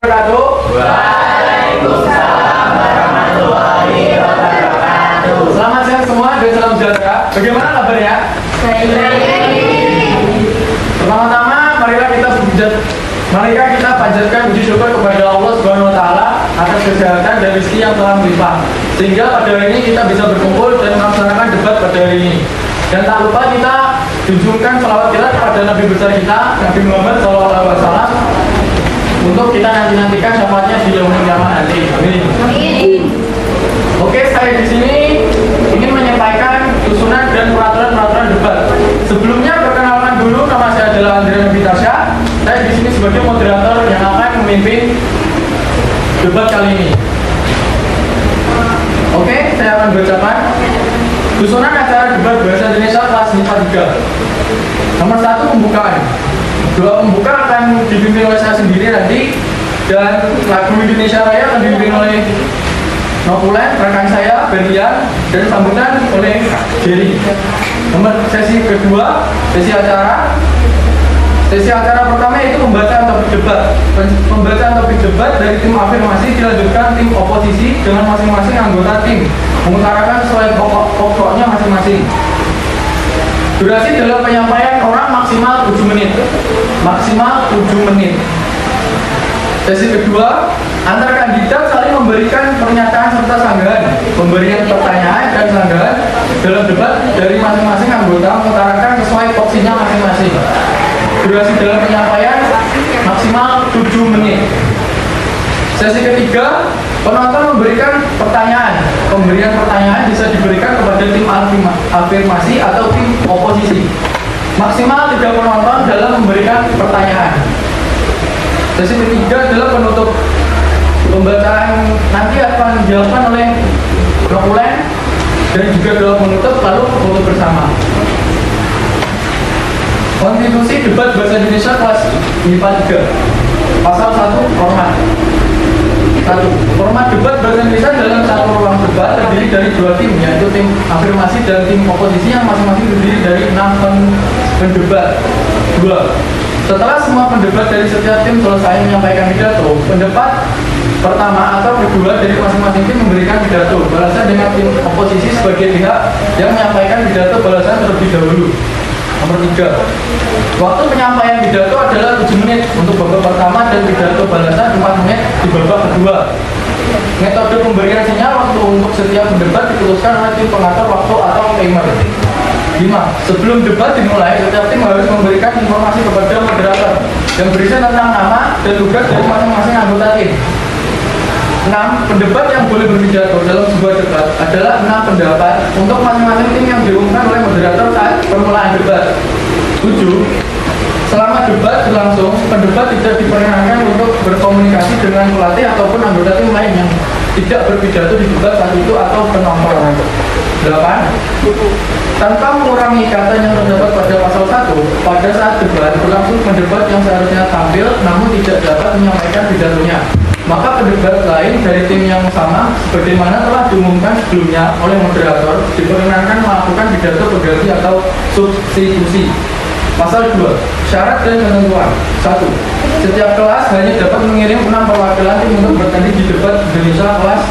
Waalaikumsalam warahmatullahi wabarakatuh. Selamat siang semua dan salam sejahtera. Bagaimana kabarnya? Baik. Pertama-tama marilah kita panjatkan puji syukur kepada Allah Subhanahu wa taala atas kesehatan dan rezeki yang telah melimpah. Sehingga pada hari ini kita bisa berkumpul dan melaksanakan debat pada hari ini. Dan tak lupa kita junjungkan salawat kita kepada Nabi besar kita, Nabi Muhammad SAW, untuk kita nantikan syafaatnya di yaumul kiamat nanti. Amin. Oke, saya di sini ingin menyampaikan susunan dan peraturan debat. Sebelumnya perkenalkan dulu, nama saya adalah Andrea Nabitasya. Saya di sini sebagai moderator yang akan memimpin debat kali ini. Oke, saya akan bacakan susunan acara debat bahasa Indonesia kelas MIPA 3. Nomor 1, pembukaan. Doa pembuka akan dipimpin oleh saya sendiri nanti, dan lagu Indonesia Raya akan dipimpin oleh Nopulen, rekan saya, Berlian, dan sambutan oleh Jerry. Nomor sesi kedua, sesi acara pertama yaitu pembacaan topik debat. Pembacaan topik debat dari tim afirmasi dilanjutkan tim oposisi dengan masing-masing anggota tim mengutarakan sesuai pokoknya masing-masing. Durasi dalam penyampaian orang maksimal 7 menit. Sesi kedua, antar kandidat saling memberikan pernyataan serta sanggahan, pemberian pertanyaan dan sanggahan dalam debat dari masing-masing anggota mengutarakan sesuai voksinya masing-masing. Durasi dalam penyampaian maksimal 7 menit. Sesi ketiga, penonton memberikan pertanyaan. Pemberian pertanyaan bisa diberikan kepada tim afirmasi atau tim oposisi. Maksimal 3 penonton dalam memberikan pertanyaan. Sesi ketiga adalah penutup. Pembacaan nanti akan dilakukan oleh Nopulen dan juga doa penutup, lalu foto bersama. Konstitusi debat bahasa Indonesia kelas MIPA 3. Pasal 1, format. 1. Format debat bahasa Indonesia dalam satu ruang debat terdiri dari 2 tim, yaitu tim afirmasi dan tim oposisi yang masing-masing terdiri dari 6 pendebat. 2. Setelah semua pendebat dari setiap tim selesai menyampaikan pidato, pendebat pertama atau kedua dari masing-masing tim memberikan pidato balasan dengan tim oposisi sebagai pihak yang menyampaikan pidato balasan terlebih dahulu. Nomor 3. Waktu penyampaian pidato adalah 7 menit untuk babak pertama dan pidato balasan 4 menit di babak kedua. Metode pemberian sinyal waktu untuk setiap pendebat diputuskan oleh tim pengatur waktu atau timer. 5. Sebelum debat dimulai, setiap tim harus memberikan informasi kepada moderator yang berisi tentang nama dan tugas dari masing-masing anggota tim. 6. Pendebat yang boleh berpidato dalam sebuah debat adalah 6 pendapat untuk masing-masing tim yang diumumkan oleh moderator saat permulaan debat. 7. Selama debat berlangsung, pendebat tidak diperkenankan untuk berkomunikasi dengan pelatih ataupun anggota tim lain yang tidak berpidato di debat saat itu atau penonton. 8. Tanpa mengurangi kata yang terdapat pada pasal 1, pada saat debat berlangsung pendebat yang seharusnya tampil namun tidak dapat menyampaikan pidatonya, maka pendebat lain dari tim yang sama sebagaimana telah diumumkan sebelumnya oleh moderator diperkenankan melakukan pidato pengganti atau substitusi. Pasal 2. Syarat dan ketentuan. 1. Setiap kelas hanya dapat mengirim 6 perwakilan tim untuk bertanding di debat Indonesia kelas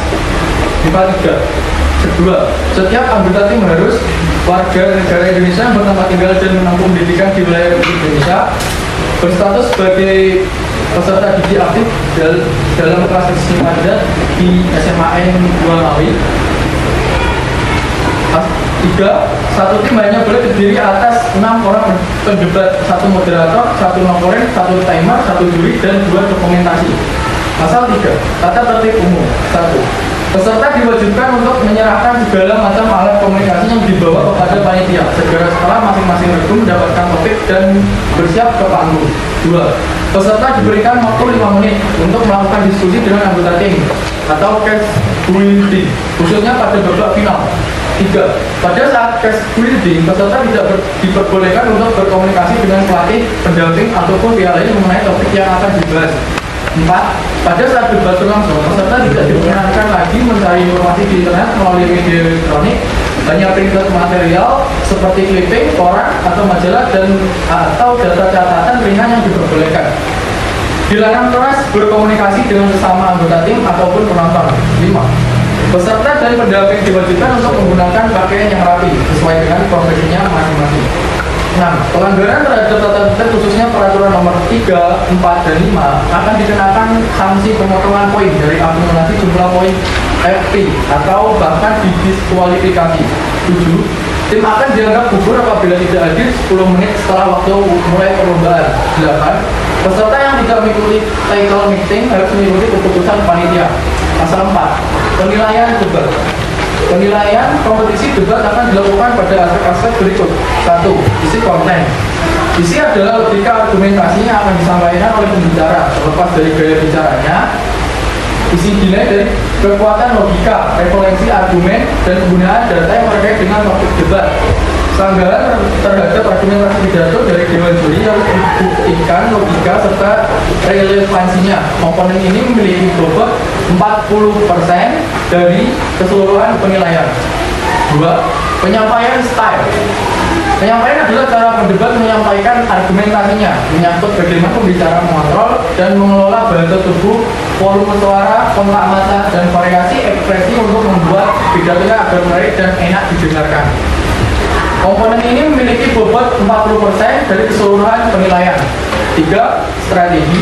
MIPA 3. Kedua, setiap anggota tim harus warga negara Indonesia yang bertempat tinggal dan menempuh pendidikan di wilayah Republik Indonesia, berstatus sebagai peserta didik aktif dalam kelas resmi padat di SMAN 2 Ngawi. 3. Satu tim hanya boleh terdiri atas 6 orang pendebat, 1 moderator, 1 nopolen, 1 timer, 1 juri, dan 2 dokumentasi. Pasal 3. Tata tertib umum. 1. Peserta diwajibkan untuk menyerahkan segala macam alat komunikasi yang dibawa kepada panitia segera setelah masing-masing regu mendapatkan topik dan bersiap ke panggung. 2. Peserta diberikan waktu 5 menit untuk melakukan diskusi dengan anggota tim atau case building, khususnya pada babak final. 3. Pada saat case building, peserta tidak diperbolehkan untuk berkomunikasi dengan pelatih, pendamping, ataupun pihak lain mengenai topik yang akan dibahas. 4. Pada saat debat berlangsung, peserta tidak diperkenankan lagi mencari informasi di internet melalui media elektronik, hanya printout material seperti clipping, koran, atau majalah dan atau data catatan ringan yang diperbolehkan. Dilarang keras berkomunikasi dengan sesama anggota tim ataupun penonton. 5. Peserta dan pendamping diwajibkan untuk menggunakan pakaian yang rapi sesuai dengan profesinya masing-masing. 6. Pelanggaran terhadap tata tertib khususnya peraturan nomor 3, 4, dan 5 akan dikenakan sanksi pemotongan poin dari akumulasi jumlah poin FP atau bahkan didiskualifikasi. 7. Tim akan dianggap gugur apabila tidak hadir 10 menit setelah waktu mulai perlombaan. 8. Peserta yang tidak mengikuti title meeting harus mengikuti keputusan panitia. Pasal 4. Penilaian debat. Penilaian kompetisi debat akan dilakukan pada aspek-aspek berikut. 1. Isi konten. Isi adalah logika argumentasi yang akan disampaikan oleh pembicara, terlepas dari gaya bicaranya. Isi dinilai dari kekuatan logika, referensi argumen, dan penggunaan data yang terkait dengan topik debat. Sanggahan terhadap argumentasi pidato dari Dewan Juri harus dibuktikan logika serta relevansinya. Komponen ini memiliki bobot 40% dari keseluruhan penilaian. 2. Penyampaian style. Penyampaian adalah cara pendebat menyampaikan argumentasinya, menyangkut bagaimana pembicara mengontrol dan mengelola bahasa tubuh, volume suara, kontak mata, dan variasi ekspresi untuk membuat pidatonya agar menarik dan enak didengarkan. Komponen ini memiliki bobot 40% dari keseluruhan penilaian. 3. Strategi.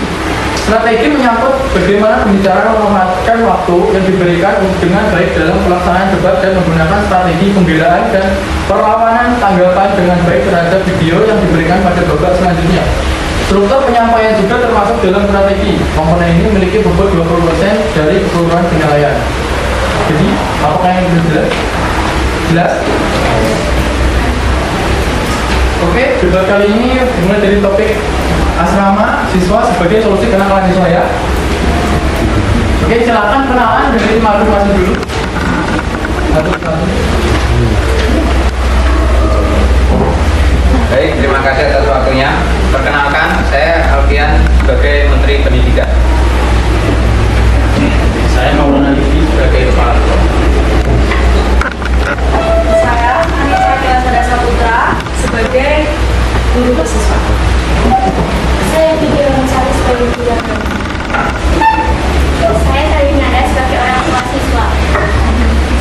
Strategi menyangkut bagaimana pembicara memanfaatkan waktu yang diberikan dengan baik dalam pelaksanaan debat dan menggunakan strategi pembelaan dan perlawanan tanggapan dengan baik terhadap video yang diberikan pada babak selanjutnya. Struktur penyampaian juga termasuk dalam strategi. Komponen ini memiliki bobot 20% dari keseluruhan penilaian. Jadi, apakah yang sudah jelas? Jelas? Oke, debat kali ini dimulai dari topik asrama siswa sebagai solusi kenakalan siswa ya. Oke, silakan kenalan dari masing-masing dulu. Satu. Baik, terima kasih atas waktunya. Perkenalkan, saya Alfian sebagai Menteri Pendidikan. Saya Maulana Lidi sebagai kepala sekolah. Saya Anissa Kilasada Saputra sebagai guru mahasiswa. Saya Bibi Mencari sebagai guru agama. Saya Salinada sebagai orang tua siswa.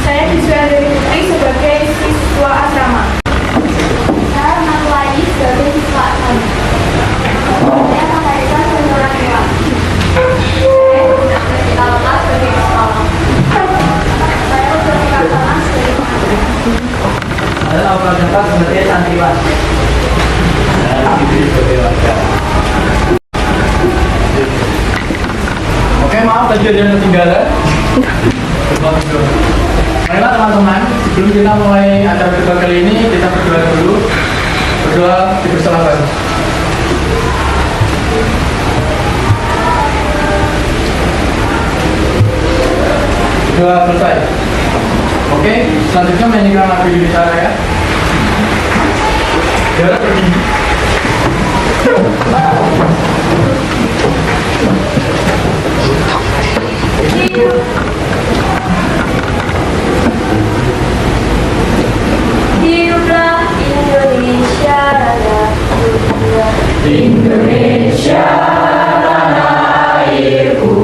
Saya Diswandari Putri sebagai siswa asrama. Saya Rahmatul Adi sebagai siswa asrama. Saya Fatarisa sebagai orang tua. Saya Bertika Lepas sebagai sekolah. Saya Bertika Lepas sebagai pengajar. Saya Alfred Jafar sebagai santriwan. Saya Fitri sebagai warga. Oke, maaf tadi ada yang ketinggalan. Baiklah teman-teman, sebelum kita mulai acara debat kali ini, kita berdoa dulu. Berdoa dipersilakan. Doa selesai. Oke, selanjutnya menyanyikan lagu Indonesia Raya. Jarak pergi. Hiduplah Indonesia Raya. Indonesia tanah airku,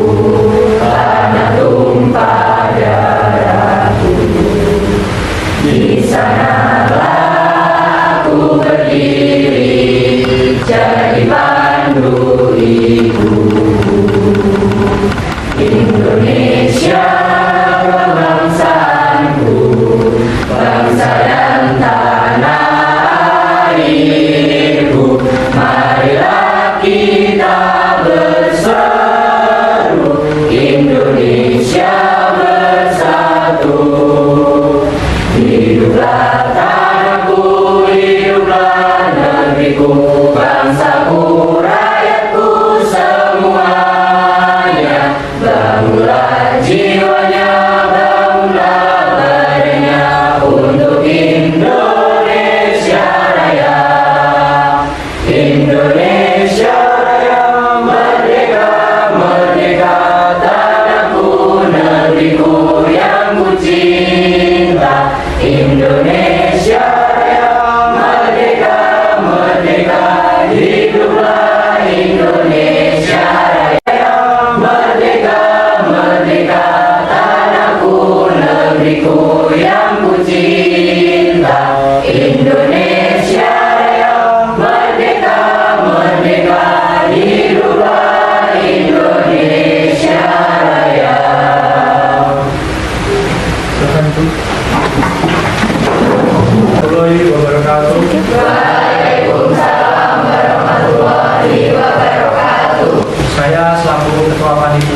tanah tumpah darahku. Di sanalah aku berdiri, jadi pandu ibu. Indonesia kebangsaanku, bangsa dan tanah airku. Marilah kita berseru, Indonesia bersatu. Hiduplah tanahku, hiduplah negeriku, bangsaku, rakyatku semuanya. Bangunlah jiwa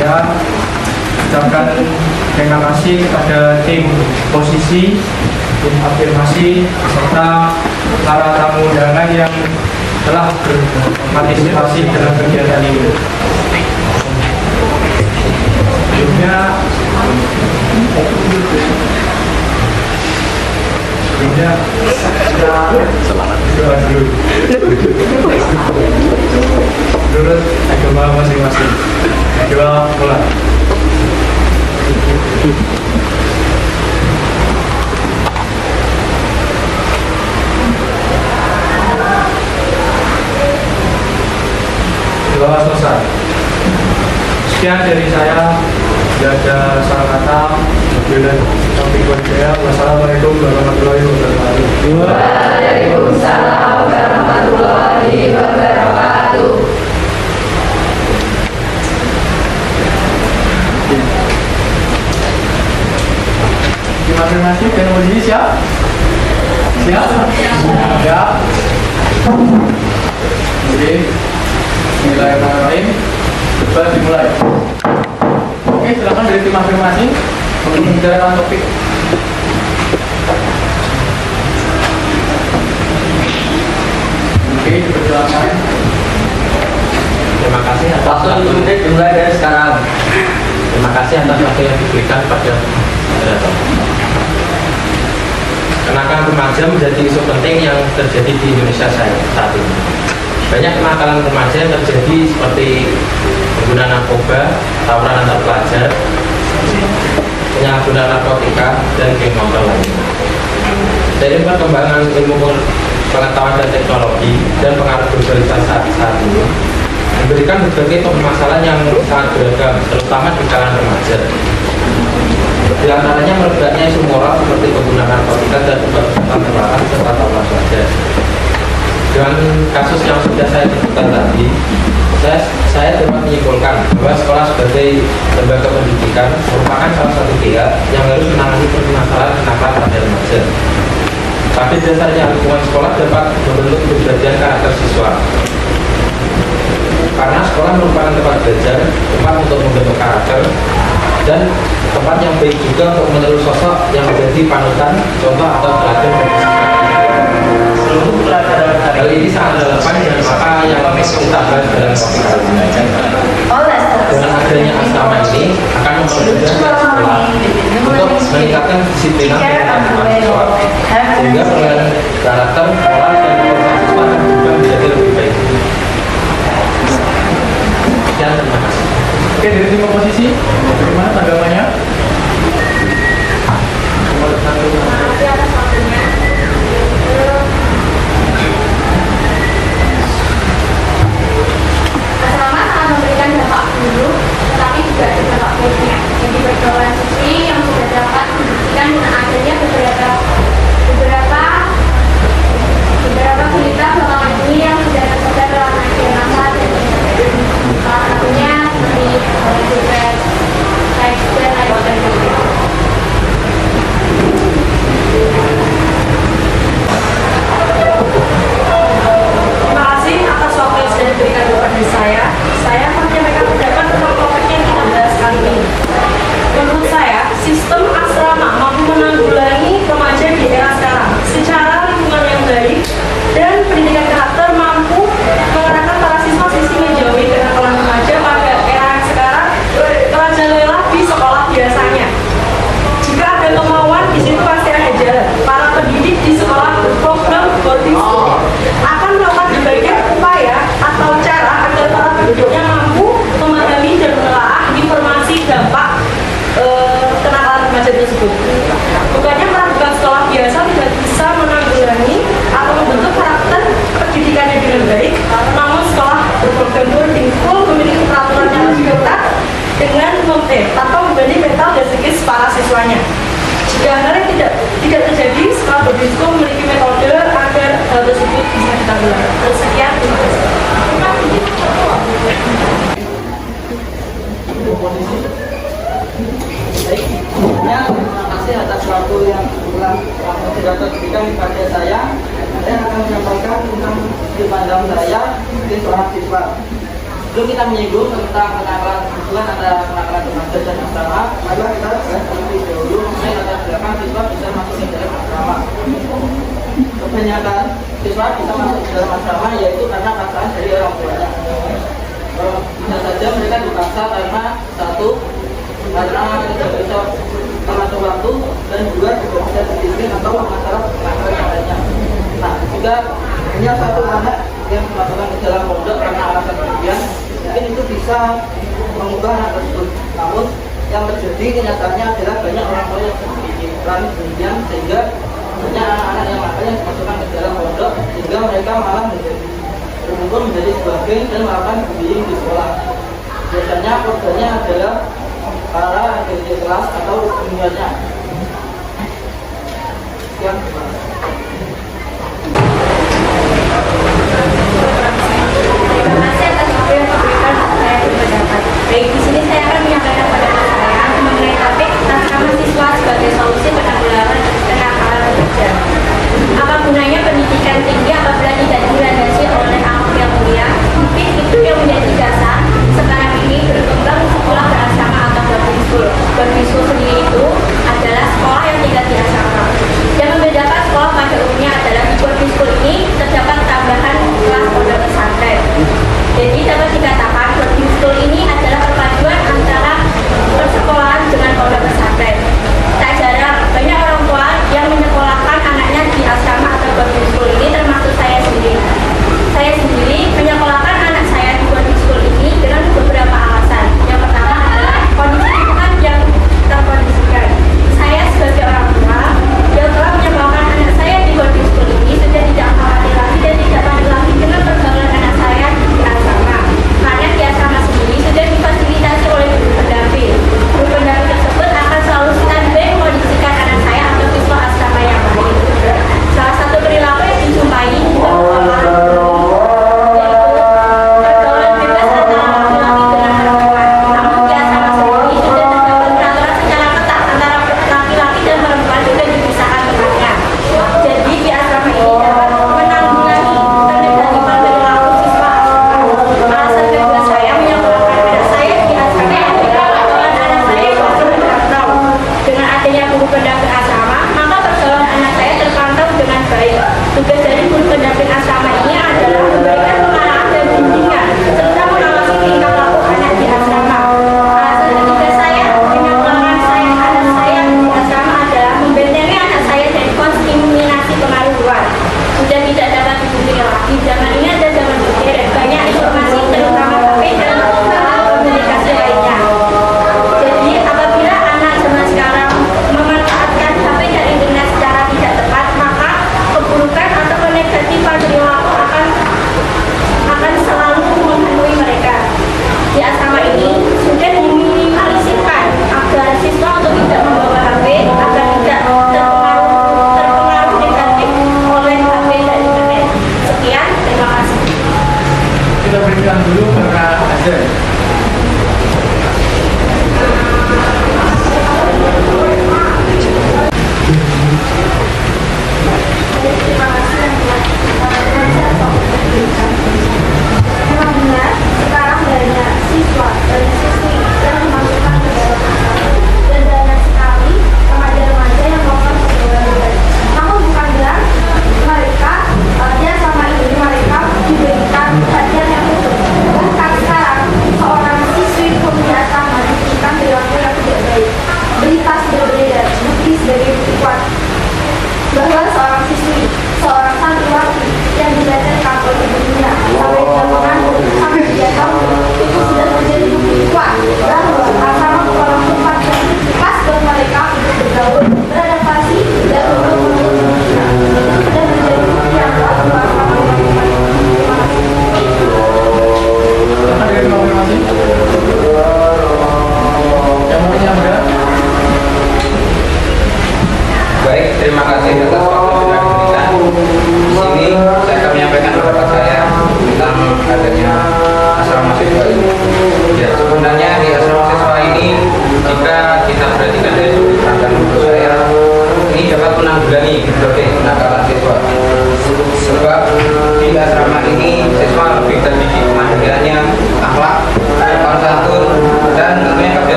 saya ucapkan terima kasih kepada tim posisi, tim afirmasi, serta para tamu undangan yang telah berpartisipasi dalam kegiatan ini. Sebelumnya kita doa dulu menurut agama masing-masing. Doa mulai. Doa selesai. Sekian dari saya. Tidak ada salah kata. Wassalamualaikum warahmatullahi wabarakatuh. Waalaikumsalam warahmatullahi wabarakatuh. Afirmasi dan uji siap? Siap? Siap. Jadi, bismillahirrahmanirrahim. Debat dimulai. Oke, silakan dari tim afirmasi untuk membicarakan topik. Oke, dipersilakan. Terima kasih atas Waktu untuk dimulai dari sekarang. Terima kasih atas waktu yang diberikan pada moderator. Kenakalan remaja menjadi isu penting yang terjadi di Indonesia saat ini. Banyak kenakalan remaja yang terjadi seperti penggunaan narkoba, tawuran antar pelajar, penyalahgunaan narkotika, dan geng motor lainnya. Seiring perkembangan ilmu pengetahuan dan teknologi dan pengaruh globalisasi saat ini, memberikan berbagai permasalahan yang sangat beragam, terutama di kalangan remaja. Di antaranya merebaknya isu moral seperti penggunaan narkotika dan obat-obatan terlarang serta tawuran pelajar. Dengan kasus yang sudah saya sebutkan tadi, saya dapat menyimpulkan bahwa sekolah sebagai lembaga pendidikan merupakan salah satu pihak yang harus menangani permasalahan kenakalan pada remaja. Pada dasarnya lingkungan sekolah dapat membentuk kepribadian karakter siswa. Karena sekolah merupakan tempat belajar, tempat untuk membentuk karakter, dan tempat yang baik juga untuk meniru sosok yang menjadi panutan, contoh atau teladan bagi seluruh pelajaran. Hal ini sangat relevan dan maka yang kita bahas dalam topik kali ini. Dengan adanya asrama ini akan mempermudah sekolah untuk meningkatkan disiplin dan siswa, sehingga perubahan karakter, moral, dan kualitas siswa akan juga menjadi lebih baik. Sekian, terima kasih. Oke, dari tim oposisi, bagaimana tanggapannya? Terima kasih atas waktunya. Asrama sangat memberikan dampak buruk, tetapi juga ada dampak baiknya. Jadi pergaulan siswi yang sudah dapat dibuktikan dengan adanya beberapa berita belakangan ini yang sudah tersebar dalam media massa dan salah satunya seperti Jepret, Seks, dan lain-lain. Terima kasih atas waktu yang sudah diberikan kepada saya. Saya akan menyampaikan pendapat tentang topik yang kita bahas kali ini. Menurut saya, sistem asrama mampu menanggulangi remaja di era sekarang secara lingkungan yang baik dan pendidikan karakter mampu mengarahkan para siswa-siswi menjauhi kenakalan remaja pada era yang sekarang merajalela di sekolah biasanya. Jika ada kemauan, di situ pasti ada jalan. Para pendidik di sekolah berprogram boarding school akan melakukan berbagai upaya atau cara agar para penduduknya mampu memahami dan menelaah informasi dampak kenakalan remaja tersebut. Bukannya melakukan sekolah biasa tidak bisa menanggulangi atau membentuk karakter pendidikannya dengan baik, namun sekolah berprogram boarding school memiliki peraturan yang lebih ketat dengan tanpa membebani mental dan psikis para siswanya. Jika hal yang tidak terjadi, sekolah boarding school memiliki metode agar hal tersebut bisa ditanggulangi. Sekian, terima kasih. Terima kasih atas waktu yang telah moderator berikan kepada saya. Saya akan menyampaikan tentang sudut pandang saya sebagai seorang siswa. Sebelum kita menyinggung tentang penakalan hubungan antara penakalan remaja dan asrama, mari kita bahas terlebih dahulu mengenai latar belakang siswa bisa masuk ke dalam asrama. Kebanyakan siswa bisa masuk ke dalam asrama yaitu karena paksaan dari orang tuanya. Bisa saja mereka dipaksa karena satu, karena tidak bisa mengatur waktu, dan dua, tidak bisa disiplin atau masalah penakalan yang lainnya. Nah, jika hanya satu anak yang dimasukkan ke dalam pondok karena alasan demikian, mungkin itu bisa mengubah anak tersebut. Namun yang terjadi kenyataannya adalah banyak orang tua yang berpikiran demikian, sehingga banyak anak-anak yang makanya dimasukkan ke dalam pondok, sehingga mereka malah berkumpul menjadi sebuah geng dan melakukan bullying di sekolah. Biasanya korbannya adalah para adik kelas atau seniornya. Sekian, terima kasih. Terima kasih atas waktu yang diberikan untuk saya berpendapat. Baik, di sini saya akan menyampaikan pandangan saya mengenai topik asrama siswa sebagai solusi penanggulangan kenakalan remaja. Apa gunanya pendidikan tinggi apabila tidak dilandasi oleh akhlak yang mulia? Mungkin itu yang menjadi dasar sekarang ini berkembang sekolah berasrama atau boarding school. Boarding school sendiri itu adalah sekolah yang tidak di asrama. Yang membedakan sekolah pada umumnya adalah di boarding school ini terdapat tambahan kelas pondok pesantren. Jadi dapat dikatakan boarding school ini adalah perpaduan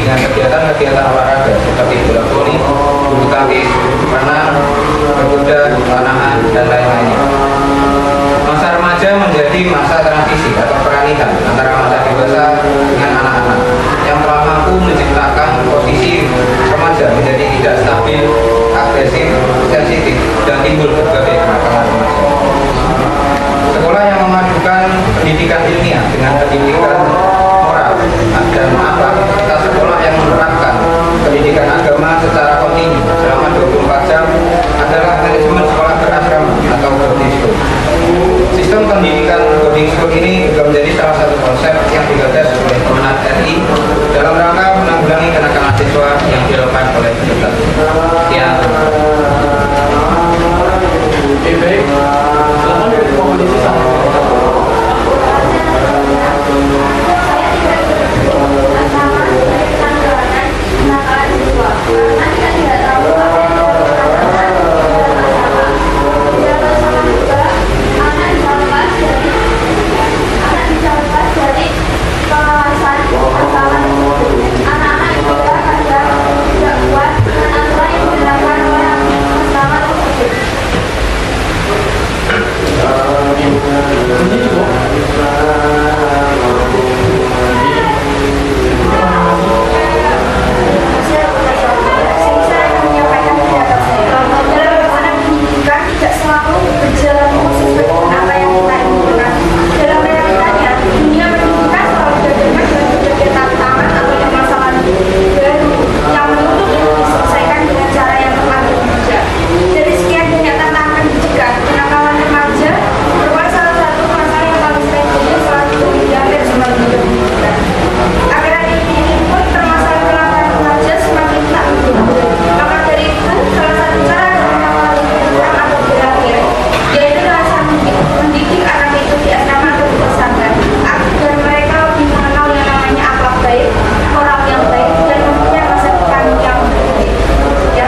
dengan kegiatan-kegiatan olahraga seperti bola voli, bulu tangkis, renang, berkuda, panahan, dan lain-lainnya. Masa remaja menjadi masa transisi atau peralihan antara masa dewasa dengan anak-anak yang telah mampu menciptakan posisi remaja menjadi tidak stabil, agresif, sensitif, dan timbul berbagai kenakalan remaja. Sekolah yang memadukan pendidikan ilmiah dengan pendidikan moral dan akhlak serta sekolah yang menerapkan pendidikan agama secara kontinu selama 24 jam adalah manajemen sekolah berasrama atau boarding school. Sistem pendidikan boarding school ini juga menjadi salah satu konsep yang digagas oleh Kemenat RI dalam rangka menanggulangi kenakalan siswa yang dilakukan oleh pemerintah. Sekian. Oke, baik. Silakan dari komoditi sama. Saya tidak berpikir sama sebagai penanggulangan kenakalan siswa karena kita tidak tahu apa yang dilakukan tidak bersama juga anak bisa lepas dari pengawasan masalah anak-anak juga kadang tidak kuat dengan aturan yang dilakukan oleh asrama tersebut. Ini cukup. Saya menyampaikan pendapat saya. Dalam melaksanakan pendidikan tidak selalu berjalan sesuai dengan apa yang kita inginkan. Dalam realitanya, dunia pendidikan selalu dihadapkan dengan berbagai tantangan atau permasalahan baru yang menuntut untuk diselesaikan dengan cara yang tepat dan bijak. Dari sekian banyak tantangan mencegah kenakalan remaja merupakan salah satu masalah yang paling sering muncul saat hampir semua dunia pendidikan. Akhir-akhir ini pun permasalahan kenakalan remaja semakin tak muncul. Maka dari itu, salah satu cara agar kenakalan ini berkurang atau berakhir, yaitu rasa mendidik anak itu di asrama atau di pesantren, agar mereka lebih mengenal yang namanya akhlak baik, moral yang baik, dan mempunyai masa depan yang baik. Ya.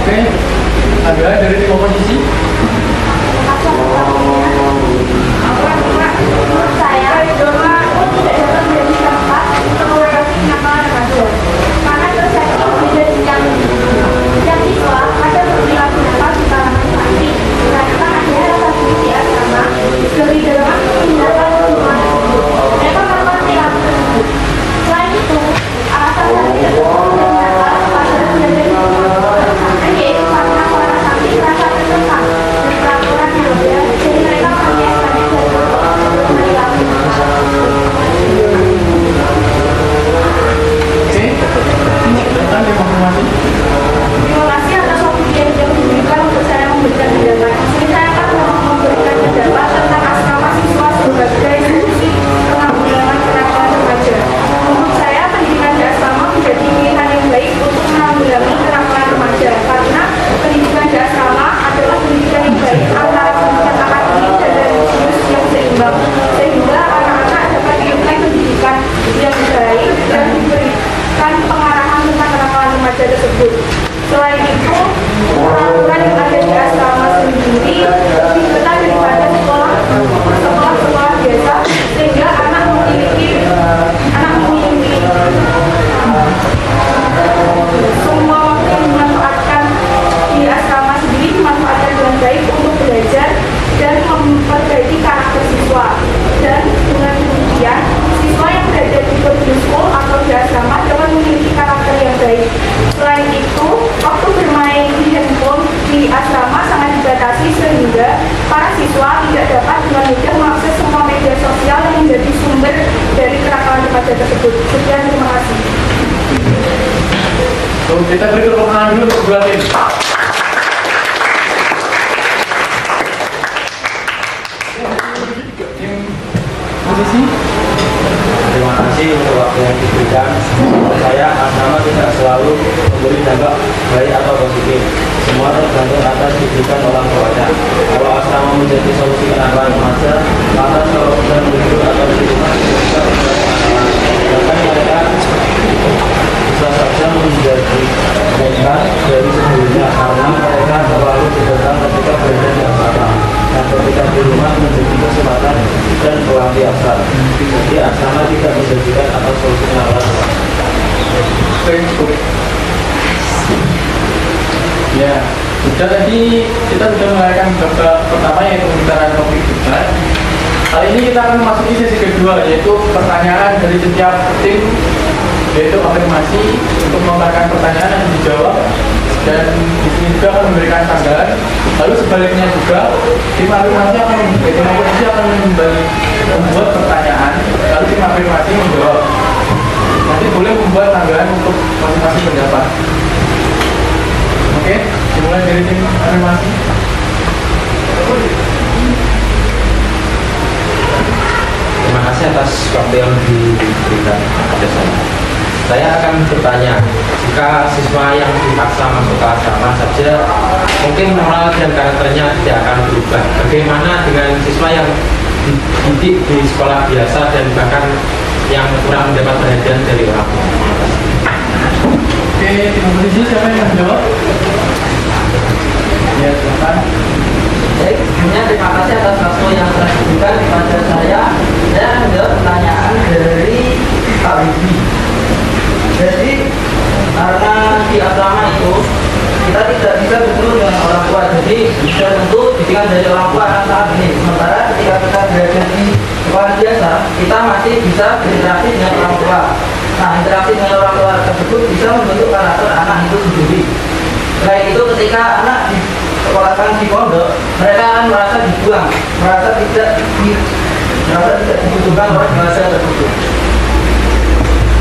Oke. Ada dari komoditi. Menurut saya, doa tidak dapat menjadi tempat untuk mengatasi kenakalan remaja. Karena terjadi beda yang siswa ada beberapa pendapat di kalangan santri karena ada rasa benci di asrama dari dalam tindakan hubungan tersebut. Mereka melakukan perilaku tersebut. Selain itu, alasan santri tersebut menjadi nakal pada menjadi pesantren yaitu karena para santri merasa tertekan dengan peraturan yang ada, jadi mereka membiasakannya dari perilaku. Oke. Silakan dikonfirmasi. Terima kasih atas waktu yang sudah diberikan untuk saya memberikan pendapat. Saya akan memberikan pendapat tentang asrama siswa sebagai solusi penanggulangan kenakalan remaja. Menurut saya, pendidikan di asrama menjadi pilihan yang baik untuk menanggulangi kenakalan remaja karena pendidikan di asrama adalah pendidikan yang baik antara pendidikan akademik dan religius yang seimbang, sehingga anak-anak dapat diberikan pendidikan yang baik dan diberikan pengarahan tentang kenakalan remaja tersebut. Selain itu, peraturan yang ada di asrama sendiri lebih ketat daripada sekolah-sekolah biasa, sehingga anak memiliki semua waktu yang dimanfaatkan di asrama sendiri dimanfaatkan dengan baik untuk belajar dan memperbaiki karakter siswa. Dan dengan demikian, siswa yang berada di boarding school atau di asrama dapat memiliki karakter yang baik. Selain itu, waktu bermain di handphone di asrama sangat dibatasi sehingga para siswa tidak dapat dengan mudah mengakses semua media sosial yang menjadi sumber dari kenakalan remaja tersebut. Sekian, terima kasih. So, kita beri tepuk tangan dulu untuk dua tim. Posisi. Terima kasih untuk waktu yang diberikan. Menurut saya, asrama tidak selalu memberi dampak baik atau positif. Semua tergantung atas diberikan orang tuanya. Kalau asrama menjadi solusi kenakalan remaja, maka kalau sedang libur atau di rumah bisa berbagai masalah. Bahkan mereka bisa saja menjadi korban dari sebelumnya karena mereka selalu diberitahu ketika berada di asrama dan ketika di rumah menjadi kesempatan dan pelatih di asrama. Jadi asrama tidak menjanjikan atau solusinya adalah Facebook. Ya, sudah tadi kita sudah mengadakan babak pertama yaitu pembicaraan topik debat. Kali ini kita akan memasuki sesi kedua yaitu pertanyaan dari setiap tim, yaitu afirmasi untuk melontarkan pertanyaan yang dijawab, dan di sini juga akan memberikan tanggapan. Lalu sebaliknya juga tim afirmasi akan membuat pertanyaan, lalu tim afirmasi menjawab. Nanti boleh membuat tanggapan untuk masing-masing pendapat. Oke, dimulai dari tim afirmasi. Terima kasih atas waktu yang diberikan kepada saya. Saya akan bertanya, jika siswa yang dipaksa masuk ke asrama saja, mungkin moral dan karakternya tidak akan berubah. Bagaimana dengan siswa yang dididik di sekolah biasa dan bahkan yang kurang mendapat perhatian dari orang tua? Oke, tim oposisi siapa yang menjawab? Ya, silakan. Baik, sebelumnya terima kasih atas waktu yang telah diberikan kepada saya. Saya akan menjawab pertanyaan dari Pak Wibi. Jadi, karena di asrama itu kita tidak bisa bertemu dengan orang tua, jadi bisa tentu didikan dari orang tua akan sangat ini. Sementara ketika kita berada di sekolah biasa, kita masih bisa berinteraksi dengan orang tua. Nah, interaksi dengan orang tua tersebut bisa membentuk karakter anak itu sendiri. Selain itu, ketika anak disekolahkan di pondok, mereka akan merasa dibuang, merasa tidak dibutuhkan oleh bahasa tersebut.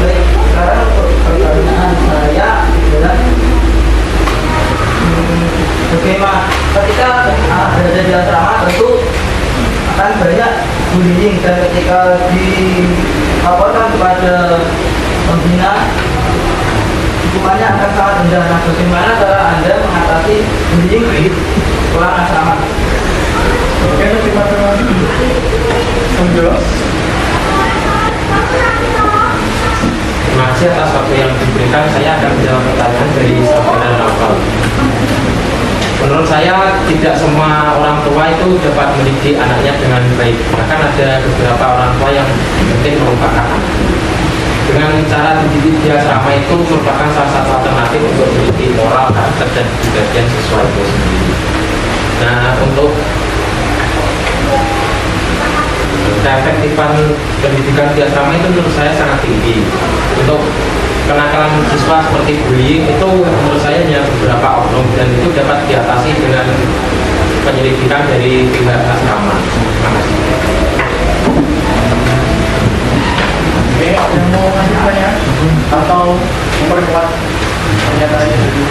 Baik, sekarang untuk pertanyaan saya adalah bagaimana ketika berada di asrama tentu akan banyak bullying, dan ketika dilaporkan kepada pembina hukumannya akan sangat rendah. Nah, bagaimana cara Anda mengatasi bullying di sekolah asrama? Oke, terima kasih. Menjawab. Terima kasih atas waktu yang diberikan. Saya akan menjawab pertanyaan dari Saudara Naufal. Menurut saya, tidak semua orang tua itu dapat mendidik anaknya dengan baik. Bahkan ada beberapa orang tua yang mungkin merupakan anak. Dengan cara mendidik di asrama itu merupakan salah satu alternatif untuk mendidik moral, karakter, dan kepribadian siswa itu sendiri. Nah, untuk keefektifan pendidikan di asrama itu menurut saya sangat tinggi. Untuk kenakalan siswa seperti bullying itu menurut saya hanya beberapa oknum, dan itu dapat diatasi dengan penyelidikan dari pihak asrama. Terima kasih. Oke, yang mau ngasih pertanyaan atau memperkuat pernyataannya dulu?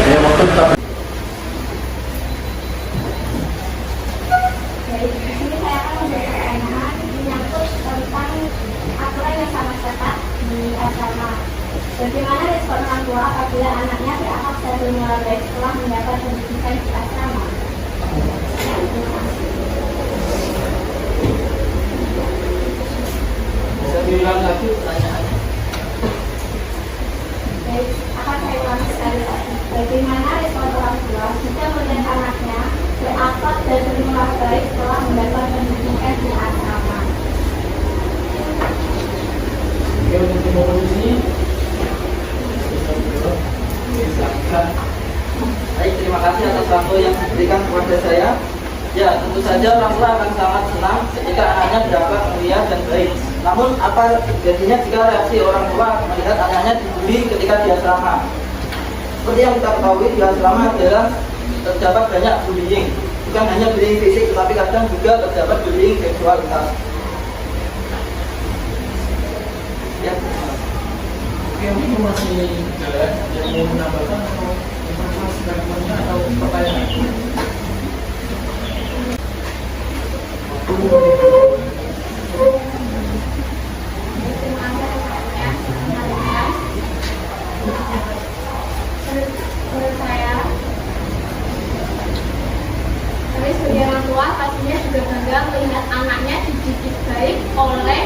Ya, waktu tetap. Baik, di sini saya akan memberi pertanyaan menyangkut tentang aturan yang sangat ketat di asrama. Bagaimana respon orang tua apabila anaknya tidak akses dengan baik setelah mendapat pendidikan di asrama? Bisa diulang lagi pertanyaannya? Baik, akan saya ulangi sekali lagi. Bagaimana respon orang tua jika melihat anaknya berakhlak dan bermoral baik setelah mendapat pendidikan di asrama? Oke, untuk tim oposisi. Silakan. Baik, terima kasih atas waktu yang diberikan kepada saya. Ya, tentu saja orang tua akan sangat senang ketika anaknya berakhlak mulia dan baik. Namun, apa jadinya jika reaksi orang tua melihat anaknya dibully ketika di asrama? Seperti yang kita ketahui, di asrama adalah terdapat banyak bullying. Bukan hanya bullying fisik, tetapi kadang juga terdapat bullying seksualitas. Ya. Oke, mungkin masih jalan yang mau menambahkan atau informasi dari atau pertanyaan. Menurut saya, kami sebagai orang tua pastinya juga bangga melihat anaknya dididik baik oleh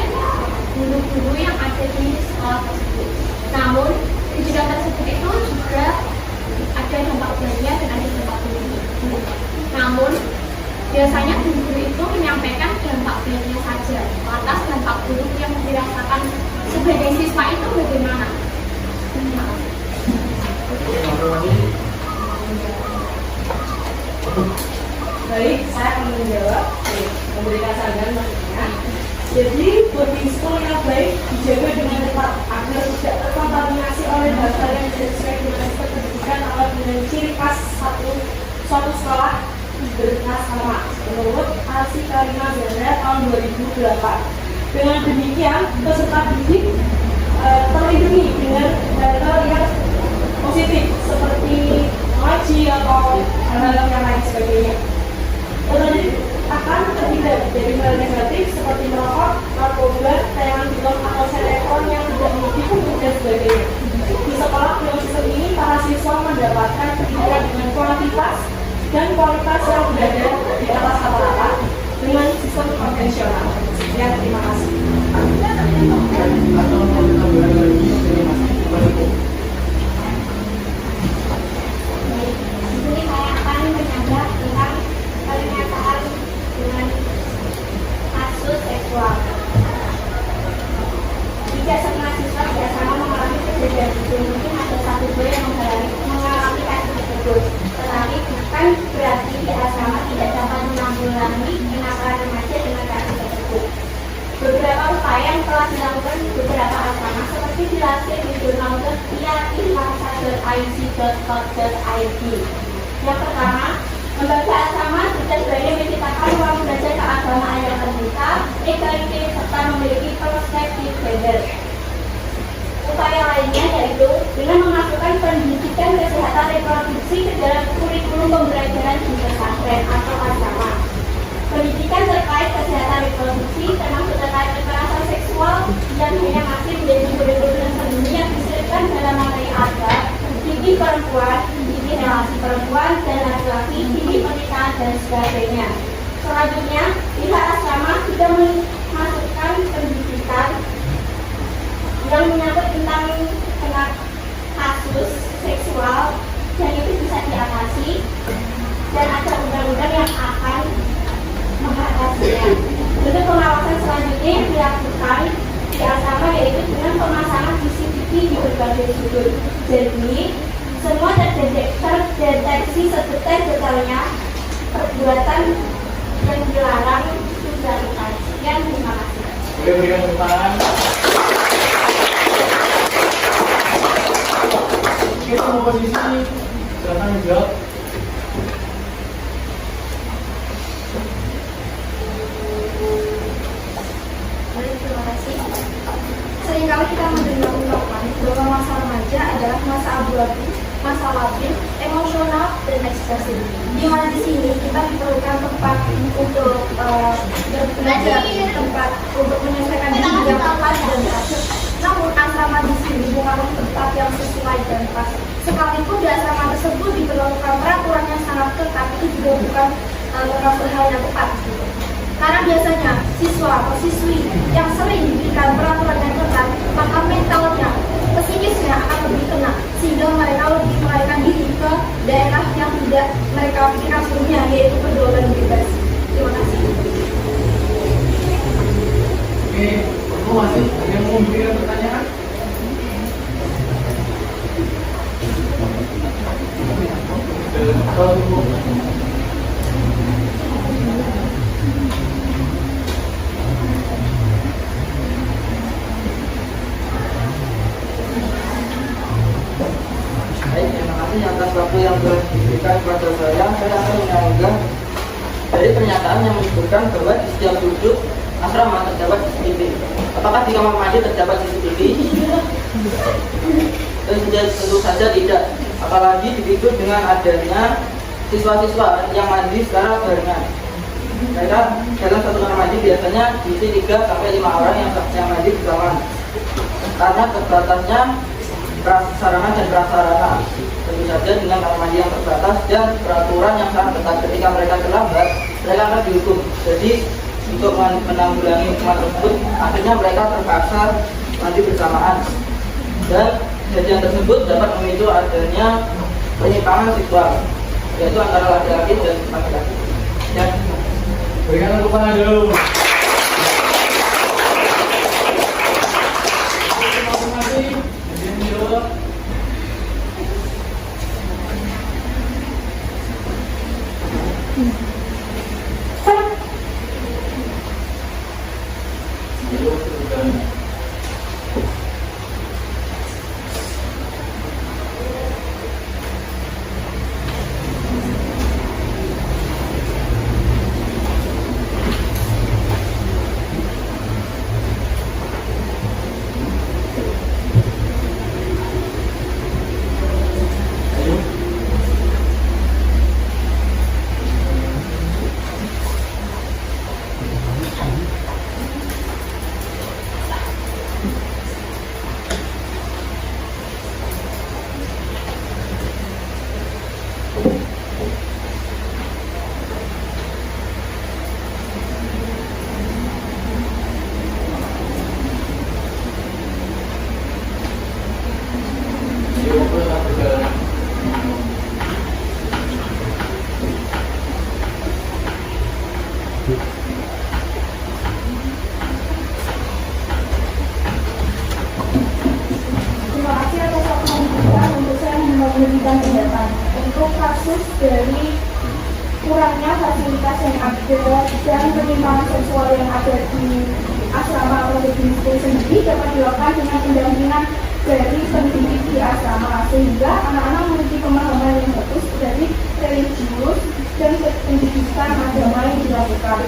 guru-guru yang ada di sekolah tersebut. Namun, didikan tersebut itu juga ada dampak baiknya dan ada dampak buruknya. Namun, Biasanya guru itu menyampaikan dampak baiknya saja, lantas dampak buruk yang dirasakan sebagai siswa itu bagaimana? Baik, saya akan menjawab, memberikan saran maksudnya. Jadi, boarding school yang baik dijaga dengan ketat agar tidak terkontaminasi oleh daftar yang tidak sesuai dengan aspek pendidikan atau dengan ciri khas suatu sekolah bernasama menurut Arsi Karima Zahra tahun 2008. Dengan demikian, peserta didik terlindungi dengan hal-hal yang positif seperti mengaji atau hal-hal yang lain sebagainya. Terlebih akan terhindar dari hal negatif seperti merokok, narkoba, tayangan film atau sinetron yang tidak mendukung dan sebagainya. Di sekolah dengan sistem ini, para siswa mendapatkan pendidikan dengan kuantitas dan kualitas yang berada di atas rata-rata dengan sistem konvensional. Sekian, terima kasih. Di sini saya akan menyanggah tentang pernyataan dengan kasus seksual. Jika semua siswa biasanya mengalami kejadian itu, mungkin ada satu dua yang mengalami kasus tersebut. Tetapi bukan berarti di asrama tidak dapat menanggulangi kenakalan remaja dengan kasus tersebut. Beberapa upaya yang telah dilakukan di beberapa asrama seperti dilansir di jurnal iacmangsa.ic.co.id. Yang pertama, lembaga asrama tidak berani menciptakan ruang belajar keagamaan yang terbuka, egaliter serta memiliki perspektif gender. Upaya lainnya yaitu dengan memasukkan pendidikan kesehatan reproduksi ke dalam kurikulum pembelajaran di pesantren atau asrama. Pendidikan terkait kesehatan reproduksi termasuk terkait kekerasan seksual yang hanya masih menjadi kurikulum sendiri yang diselipkan dalam materi agama, tinggi perempuan, tinggi relasi perempuan dan laki-laki, tinggi pernikahan dan sebagainya. Selanjutnya, pihak asrama sudah memasukkan pendidikan yang menyangkut tentang kasus seksual dan itu bisa diatasi dan ada undang-undang yang akan mengatasinya. Bentuk pengawasan selanjutnya yang dilakukan di asrama yaitu dengan pemasangan CCTV di berbagai sudut. Jadi semua terdeteksi sedetail-detailnya perbuatan yang dilarang sudah dikaji. Sekian, terima kasih. Oke, berikan tepuk tangan. Kita mau posisi, silakan menjawab. Terima kasih. Seringkali kita mendengar ungkapan bahwa masa remaja adalah masa abu-abu, masa labil, emosional, dan ekspresif. Di mana di sini kita diperlukan tempat untuk belajar, tempat untuk menyelesaikan diri yang tepat dan teratur. Namun asrama di sini bukanlah tempat yang sesuai dan pas. Sekalipun di asrama tersebut diberlakukan peraturan yang sangat ketat, itu juga bukan termasuk hal yang tepat. Karena biasanya siswa atau siswi yang sering diberikan peraturan yang ketat, maka mentalnya, psikisnya akan lebih kena, sehingga mereka lebih melarikan diri ke daerah yang tidak mereka pikirkan sebelumnya, yaitu pergaulan bebas. Terima kasih. Oke, aku masih ada yang mau memberikan pertanyaan? Baik, terima kasih atas waktu yang telah diberikan kepada saya. Saya akan menyanggah dari pernyataan yang menyebutkan bahwa di setiap sudut asrama terdapat CCTV. Apakah di kamar mandi terdapat CCTV? Tentu saja tidak. Apalagi dipicu dengan adanya siswa-siswa yang mandi secara barengan. Mereka dalam satu kamar mandi biasanya diisi 3 sampai 5 orang yang mandi bersama. Karena terbatasnya sarana dan prasarana, tentu saja dengan kamar mandi yang terbatas dan peraturan yang sangat ketat. Ketika mereka terlambat, mereka akan dihukum. Jadi untuk menanggulangi hukuman tersebut, akhirnya mereka terpaksa mandi bersamaan. Dan kejadian tersebut dapat memicu adanya penyimpangan seksual, yaitu antara laki-laki dan laki-laki. Dan Berikan tepuk tangan dulu. Terima kasih. Ini dulu. Terima kasih atas waktu yang diberikan untuk saya memberikan pendapat. Untuk kasus dari kurangnya fasilitas yang ada dan penyimpangan seksual yang ada di asrama atau di school sendiri dapat dilakukan dengan pendampingan dari pendidik di asrama sehingga anak-anak memiliki pemahaman yang bagus dari religius dan pendidikan agama yang dilakukan.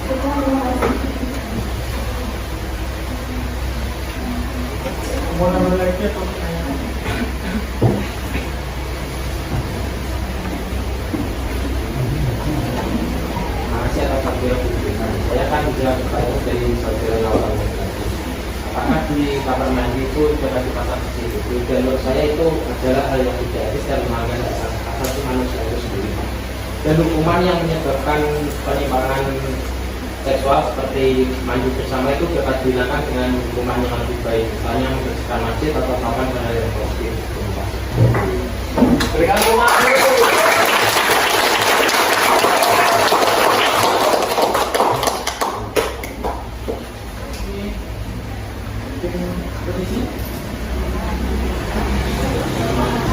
Terima kasih. Mau nambah lagi atau? Makasih atas waktu yang diberikan. Saya kan juga bertanya dari saudara Laura. Apakah di kamar mandi itu dapat dipasang CCTV? Dan menurut saya itu adalah hal yang tidak etis dan melanggar hak asasi manusia itu sendiri. Dan hukuman yang menyebabkan penyimpangan seksual seperti mandi bersama itu dapat dihilangkan dengan hukuman yang lebih baik, misalnya membersihkan masjid atau melakukan hal yang positif. Berikan tepuk tangan dulu.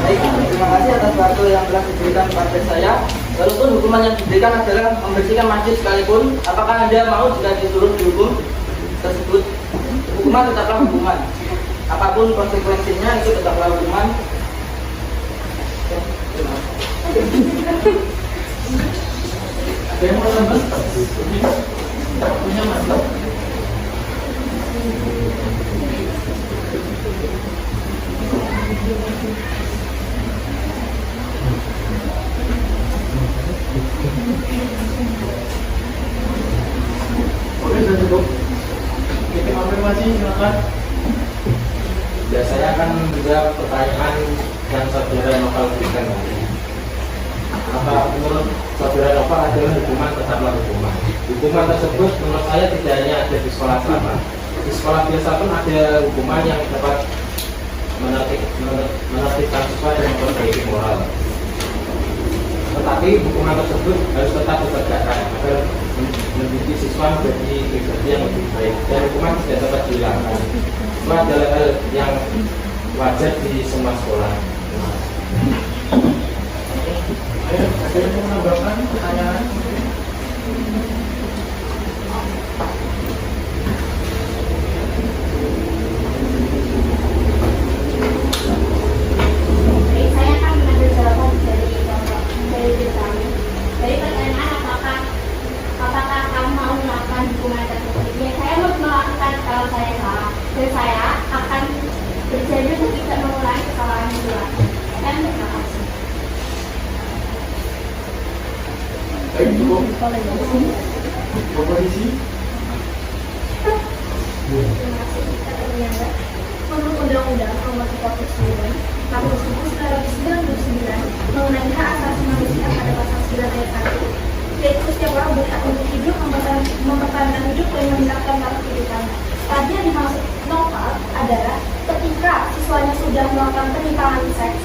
Baik, terima kasih atas waktu yang telah diberikan kepada saya. Walaupun hukuman yang diberikan adalah membersihkan masjid sekalipun, apakah Anda mau jika disuruh dihukum tersebut? Hukuman tetaplah hukuman. Apapun konsekuensinya itu tetaplah hukuman. Oke, terima kasih. Ada yang mau nambah? Punya mas? Oke, sudah cukup. Kita konfirmasi, silakan. Saya akan menjawab pertanyaan yang saudara Novel berikan. Apa menurut saudara Novel adalah hukuman tetaplah hukuman. Hukuman tersebut menurut saya tidak hanya ada di sekolah selama. Di sekolah biasa pun ada hukuman yang dapat menertibkan siswa dan memperbaiki moral. Tetapi hukuman tersebut harus tetap ditegakkan agar mendidik siswa menjadi pribadi yang lebih baik, dan hukuman tidak dapat dihilangkan. Itu adalah hal yang wajar di semua sekolah. Ayo, ada yang mau menambahkan pertanyaan? Baik, saya akan mengambil jawaban dari kami. Dari pertanyaan apakah kamu mau melakukan hukuman tersebut? Ya, saya mau melakukan kalau saya salah, dan saya akan berjanji untuk tidak mengulangi kesalahan itu lagi. Dan terima kasih. Baik, cukup. Komposisi. Terima kasih. Menurut Undang-Undang Nomor 39 Tahun 1999 mengenai hak asasi manusia pada pasal 9 ayat 1, yaitu setiap orang berhak untuk hidup, mempertahankan hidup dan meningkatkan taraf kehidupannya. Tadi yang dimaksud Novel adalah ketika siswanya sudah melakukan penyimpangan seks,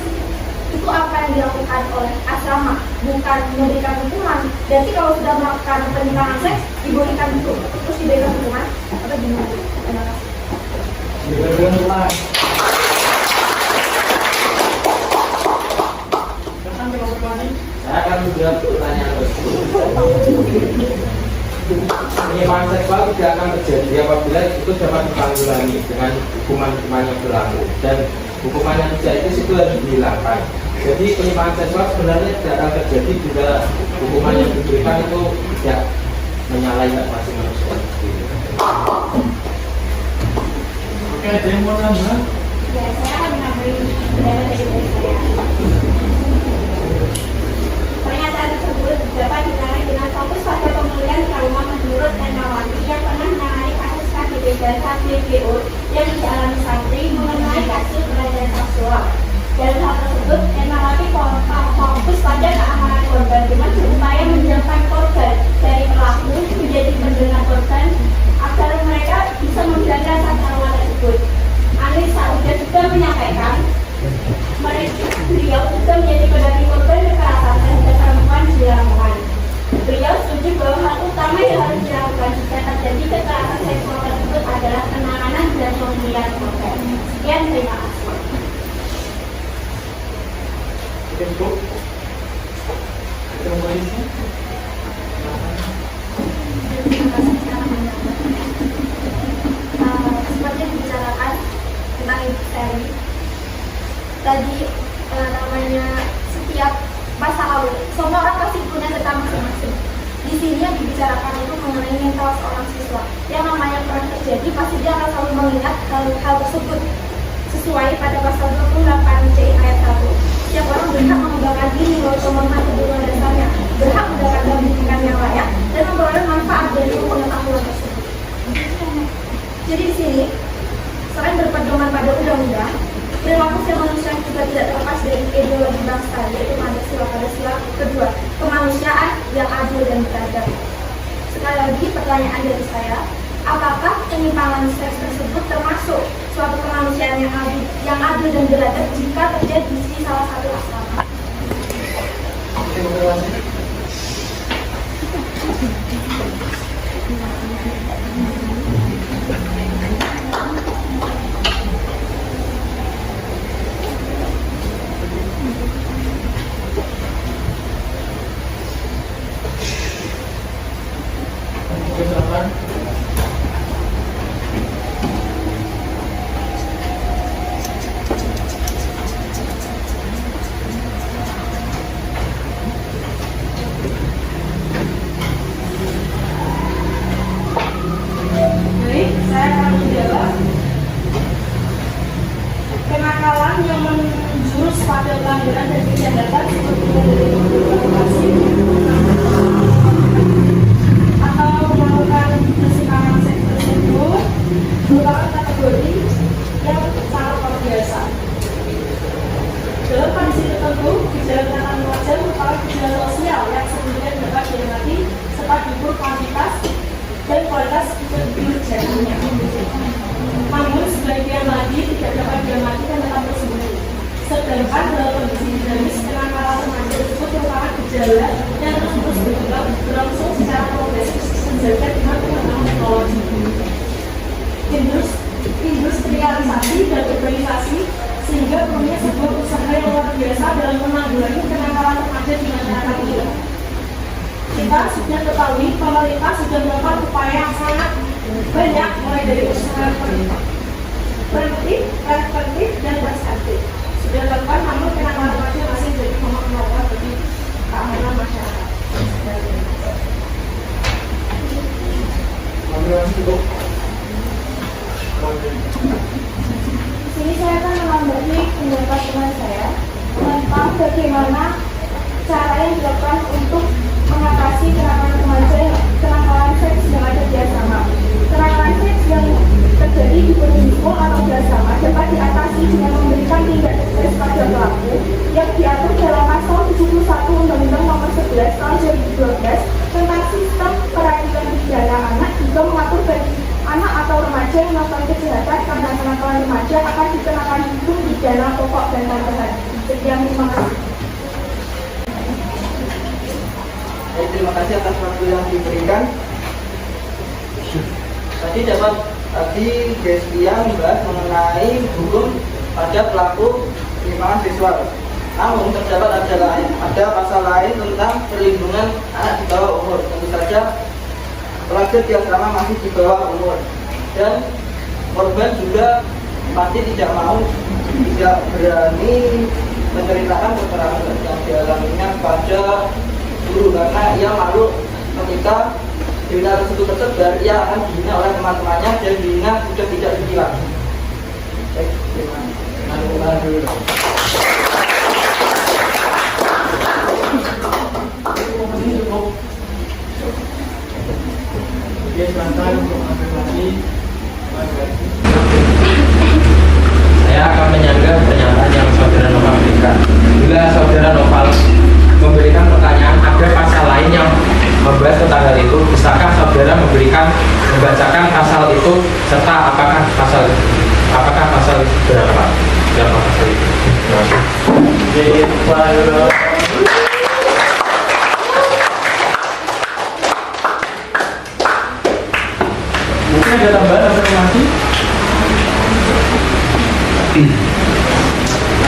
itu apa yang dilakukan oleh asrama, bukan memberikan hukuman. Berarti kalau sudah melakukan penyimpangan seks, dibolehkan itu, terus diberikan hukuman, atau gimana? Terima kasih. Saya akan menjawab pertanyaan tersebut. Penyimpangan seksual tidak akan terjadi apabila itu dapat ditanggulangi dengan hukuman-hukuman yang berlaku, dan hukuman yang tidak itu harus dihilangkan. Jadi penyimpangan seksual sebenarnya tidak akan terjadi bila hukuman yang diberikan itu tidak menyalahi hak asasi manusia. Oke, ada yang mau nambah? Ya, saya akan menambahi pendapat dari saya. Pernyataan tersebut dapat ditarik dengan fokus pada pemulihan trauma menurut Enawati yang pernah menangani kasus KDP dan KDPO yang dialami santri mengenai kasus pelecehan seksual. Dalam hal tersebut, Enawati fokus pada keamanan korban dengan berupaya menjauhkan korban dari pelaku menjadi pendengar korban agar mereka bisa menjaga rasa trauma tersebut. Anis Sauda juga menyampaikan beliau juga menjadi pendamping korban kekerasan dan perempuan di Lamongan. Beliau setuju bahwa hal utama yang harus dilakukan jika terjadi kekerasan seksual tersebut adalah penanganan dan pemulihan korban. Sekian, terima kasih. Untuk seperti dibicarakan tentang ibu seri tadi, namanya setiap masa lalu semua orang pasti punya cerita masing-masing. Di sini yang dibicarakan itu mengenai mental seorang siswa. Yang namanya pernah terjadi pasti dia akan selalu mengingat hal tersebut. Sesuai pada pasal 28 C ayat 1, setiap orang berhak mengembangkan diri melalui pemenuhan kebutuhan dasarnya, berhak mendapatkan pendidikan yang layak dan memperoleh manfaat dari pengetahuan tersebut. Jadi di sini selain berpedoman pada undang-undang, perilaku kemanusiaan juga tidak terlepas dari ideologi bangsa, yaitu Pancasila kedua, kemanusiaan yang adil dan beradab. Sekali lagi pertanyaan dari saya, apakah penyimpangan seks tersebut termasuk suatu kemanusiaan yang adil dan beradab jika terjadi di salah satu asrama? Silakan. Baik, saya akan menjawab. Kenakalan yang menjurus pada pelanggaran dan kejahatan seperti provokasi atau melakukan persimpangan seks tersebut merupakan kategori yang sangat luar biasa. Dalam kondisi tertentu, gejala kelainan wajah merupakan gejala sosial yang sebenarnya dapat diamati serta diukur kuantitas dan kualitas kebijakannya. Namun sebagian lagi tidak dapat diamati dan tetap bersembunyi. Sedangkan dalam kondisi dinamis, kenakalan remaja tersebut merupakan gejala yang terus berlangsung secara progresif menjaga dengan penggunaan teknologi. Industrialisasi dan urbanisasi sehingga punya sebuah usaha yang luar biasa dalam menanggulangi kenakalan remaja di masyarakat kita. Kita sudah ketahui pemerintah sudah melakukan upaya yang sangat banyak, mulai dari usaha preventif, dan preventif sudah dilakukan, namun kenakalan remaja masih jadi momok menolak bagi keamanan masyarakat. Di sini saya akan menambahi pendapat teman saya tentang bagaimana cara yang dilakukan untuk mengatasi kenakalan seks yang ada di asrama. Kenakalan seks yang terjadi di perhimpunan atau di asrama dapat diatasi dengan memberikan tindak tegas pada pelaku yang diatur dalam pasal 71 Undang-Undang Nomor 11 Tahun 2012 tentang sistem peradilan pidana anak, juga mengatur bagi anak atau remaja yang melakukan kejahatan karena kenakalan remaja akan dikenakan hukum pidana pokok dan tambahan. Sekian, terima kasih. kasih atas waktu yang diberikan. Tadi Destia membahas mengenai hukum pada pelaku penyimpangan seksual. Namun terdapat ada pasal lain tentang perlindungan anak di bawah umur. Tentu saja pelaku di asrama masih di bawah umur, dan korban juga pasti tidak berani menceritakan kekerasan yang dialaminya pada guru karena ia malu ketika berita tersebut tersebar, ia akan dihina oleh teman-temannya dan dihina sudah tidak dibilang. Saya akan menyanggah pernyataan yang saudara Noval berikan. Bila saudara Noval memberikan pertanyaan, ada pasal lain yang membahas tentang hal itu, bisakah saudara membacakan pasal itu serta apakah pasal itu berapa? Berapa pasal itu? Terima kasih. Mungkin ada tambahan informasi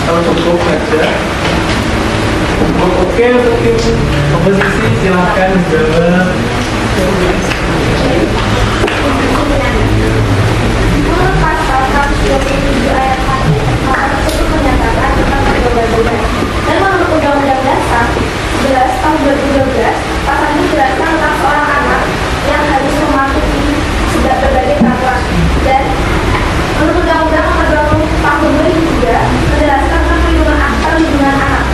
atau cukup saja? Oke, untuk tim oposisi silahkan menjawab. Menurut pasal 127 ayat 1 tersebut menyatakan tentang pergaulan bebas. Dan menurut Undang-Undang Dasar 11 tahun 2012, pasal ini menjelaskan tentang seorang anak yang harus mematuhi berbagai peraturan. Dan menurut Undang-Undang Nomor 20 Tahun 2003 menjelaskan tentang perlindungan anak.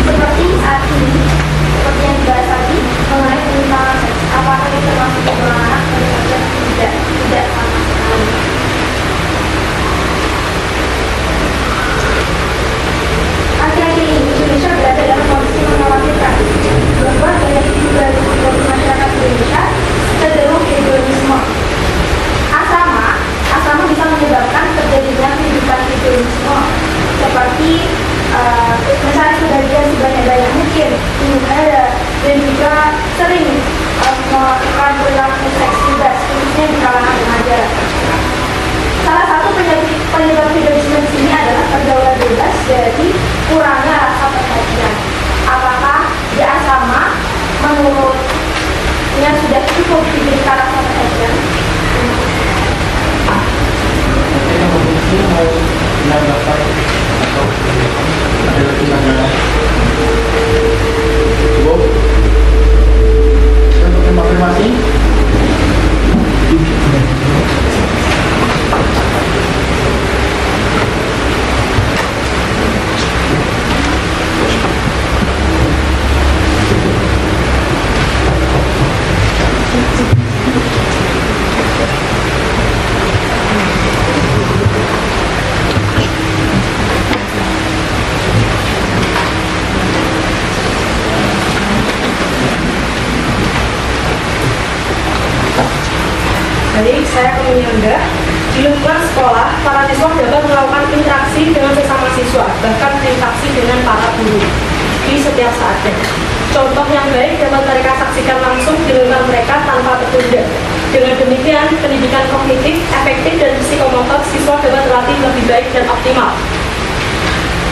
Seperti saat ini, seperti yang dibahas tadi mengenai penyimpangan seks, apakah itu termasuk perlindungan anak? Tidak sama sekali. Akhir-akhir ini Indonesia berada dalam kondisi mengkhawatirkan bahwa gaya hidup dari masyarakat Indonesia cenderung hedonisme. Asrama bisa menyebabkan terjadinya kehidupan hedonisme seperti mencari kebahagiaan sebanyak mungkin, dan juga sering melakukan perilaku seks bebas, khususnya di kalangan remaja. Salah satu penyebab hedonisme di sini adalah pergaulan bebas dari kurangnya rasa perhatian. Apakah di asrama menurutnya sudah cukup diberikan rasa perhatian? Mau menambahkan atau ada lagi tambahan? Cukup. Untuk konfirmasi. Jadi saya akan menyanggah di lingkungan sekolah, para siswa dapat melakukan interaksi dengan sesama siswa, bahkan interaksi dengan para guru di setiap saatnya. Contoh yang baik dapat mereka saksikan langsung di lingkungan mereka tanpa tertunda. Dengan demikian, pendidikan kognitif, efektif, dan psikomotor siswa dapat terlatih lebih baik dan optimal.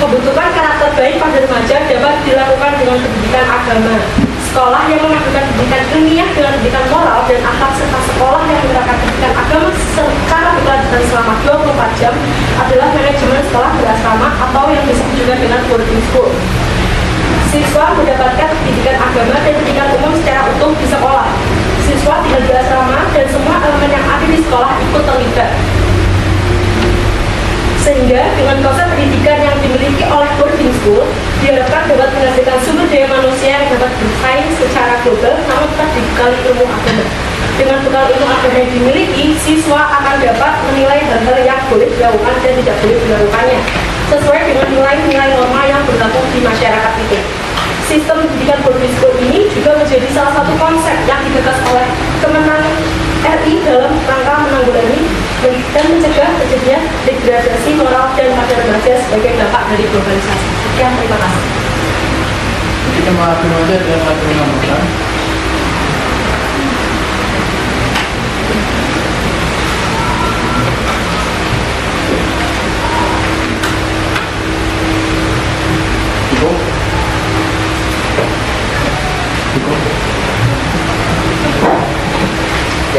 Pembentukan karakter baik pada remaja dapat dilakukan dengan pendidikan agama. Sekolah yang memadukan pendidikan ilmiah dengan pendidikan moral dan akhlak, serta sekolah yang menerapkan pendidikan agama secara berkelanjutan selama 24 jam adalah manajemen sekolah berasrama atau yang disebut juga dengan boarding school. Siswa mendapatkan pendidikan agama dan pendidikan umum secara utuh di sekolah. Siswa tinggal di asrama dan semua elemen yang ada di sekolah ikut terlibat. Sehingga dengan konsep pendidikan yang dimiliki oleh boarding school diharapkan dapat menghasilkan sumber daya manusia yang dapat bersaing secara global namun tetap dibekali ilmu agama. Dengan bekal ilmu agama yang dimiliki, siswa akan dapat menilai hal-hal yang boleh dilakukan dan tidak boleh dilakukannya sesuai dengan nilai-nilai norma yang berlaku di masyarakat itu. Sistem pendidikan boarding school ini juga menjadi salah satu konsep yang digagas oleh Kemenang RI dalam rangka menanggulangi dan mencegah terjadinya degradasi moral dan pada remaja sebagai dampak dari globalisasi. Sekian, terima kasih. Kita maafkan saja dan menambahkan.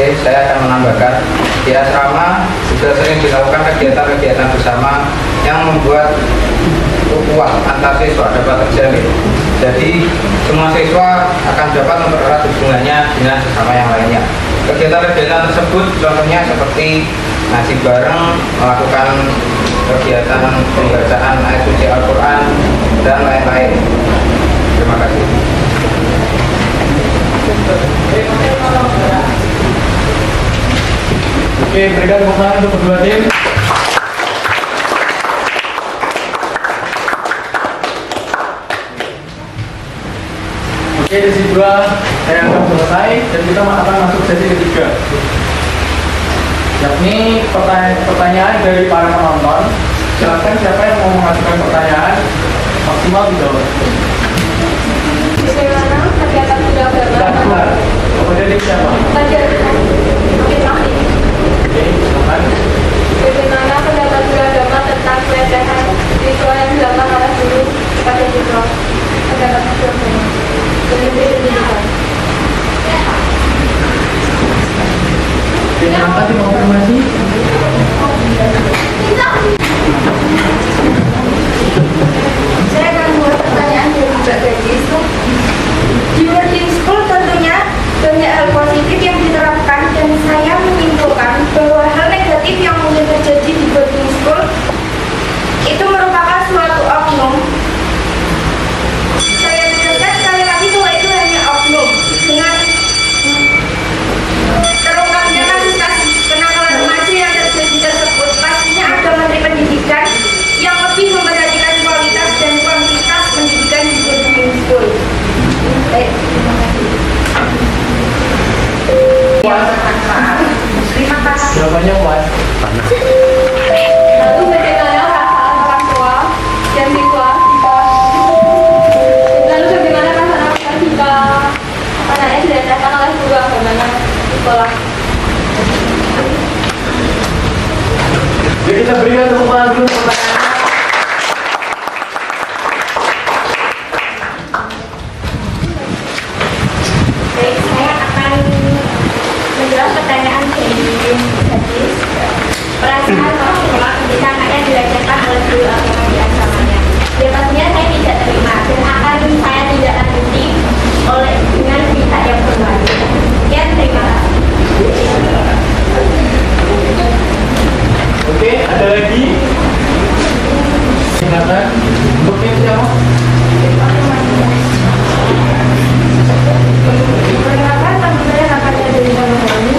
Oke, saya akan menambahkan di asrama juga sering dilakukan kegiatan-kegiatan bersama yang membuat ukhuwah antar siswa dapat terjalin. Jadi semua siswa akan dapat mempererat hubungannya dengan sesama yang lainnya. Kegiatan-kegiatan tersebut contohnya seperti ngaji bareng, melakukan kegiatan pembacaan ayat suci Al-Quran, dan lain-lain. Terima kasih. Oke, berikan tepuk tangan untuk kedua tim. Oke, sesi 2 saya anggap selesai dan kita akan masuk sesi ketiga, yakni pertanyaan dari para penonton. Silakan siapa yang mau mengajukan pertanyaan, maksimal 3 menit. Bagaimana kegiatan sudah Sebentar, kemudian ini siapa? Oke, silakan. Bagaimana pendapat beragama tentang pelecehan siswa yang dilakukan oleh guru kepada siswa? Pendapat beragama pemimpin pendidikan. Oke, silakan dikonfirmasi. Saya akan membuat pertanyaan dari Mbak Gadis. Di boarding school tentunya banyak hal positif yang diterapkan dan saya menyimpulkan bahwa hal negatif yang mungkin terjadi di boarding school itu merupakan suatu oknum. Saya tegaskan sekali lagi bahwa itu hanya oknum. Dengan terungkapnya kasus-kasus kenakalan remaja yang terjadi tersebut, pastinya ada Menteri Pendidikan yang lebih memperhatikan kualitas dan kuantitas pendidikan di boarding school. Baik, terima kasih. Terima kasih. Jawabannya puas. Lalu bagaimana perasaan orang tua dan siswa jika anaknya dilecehkan oleh guru agamanya di sekolah? Jadi kita berikan tepuk tangan dulu pertanyaannya. Baik, saya akan menjawab pertanyaan dari Gadis. Perasaan orang tua ketika anaknya dilecehkan oleh guru agama di agamanya. Ya pastinya saya tidak terima dan akan saya tidak lanjuti oleh dengan pihak yang berwajib. Sekian, terima kasih. Oke, ada lagi? Silakan. Untuk tim siapa? Perkenalkan, nama saya Natalia dari Banyuwangi.